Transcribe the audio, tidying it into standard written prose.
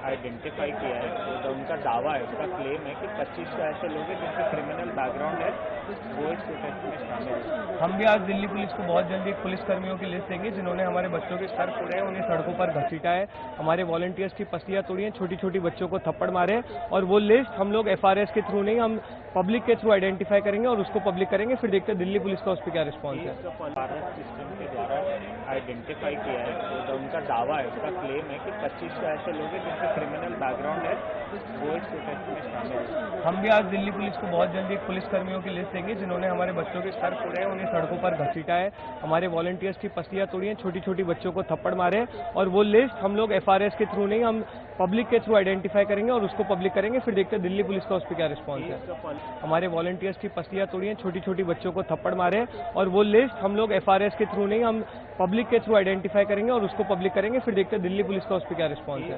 Identify किया है। तो जो उनका दावा है, उनका क्लेम है कि 25 तो ऐसे लोग हैं जिनका क्रिमिनल बैकग्राउंड है, वो इस प्रोटेस्ट में शामिल है। हम भी आज दिल्ली पुलिस को बहुत जल्दी एक पुलिस कर्मियों की लिस्ट देंगे जिन्होंने हमारे बच्चों के सर फोड़े हैं, उन्हें सड़कों पर घसीटा है, हमारे वॉलंटियर्स की पसलियां तोड़ी हैं, छोटी छोटी बच्चों को थप्पड़ मारे, और वो लिस्ट हम लोग FRS के थ्रू नहीं, हम पब्लिक के थ्रू आइडेंटिफाई करेंगे और उसको पब्लिक करेंगे। फिर देखते हैं दिल्ली पुलिस का उस पर क्या रिस्पॉन्स है। भारत सिस्टम के द्वारा आइडेंटिफाई किया है। तो जो उनका दावा है, उनका क्लेम है कि 25 तो ऐसे लोग हैं जिनका क्रिमिनल बैकग्राउंड है, वो इस प्रोटेस्ट में शामिल है। हम भी आज दिल्ली पुलिस को बहुत जल्दी एक पुलिस कर्मियों की लिस्ट देंगे जिन्होंने हमारे बच्चों के सर फोड़े हैं, उन्हें सड़कों पर घसीटा है, हमारे वॉलंटियर्स की पसलियां तोड़ी हैं, छोटी छोटी बच्चों को थप्पड़ मारे, और वो लिस्ट हम लोग FRS के थ्रू नहीं, हम पब्लिक के थ्रू आइडेंटिफाई करेंगे और उसको पब्लिक करेंगे। फिर देखते हैं दिल्ली पुलिस का उस पर क्या रिस्पॉन्स है। हमारे वॉलंटियर्स की पसलियां तोड़ी हैं, छोटी छोटी बच्चों को थप्पड़ मारे, और वो लिस्ट हम लोग FRS के थ्रू नहीं, हम पब्लिक के थ्रू आइडेंटिफाई करेंगे और उसको पब्लिक करेंगे। फिर देखते हैं दिल्ली पुलिस का उस पर क्या रिस्पॉन्स है।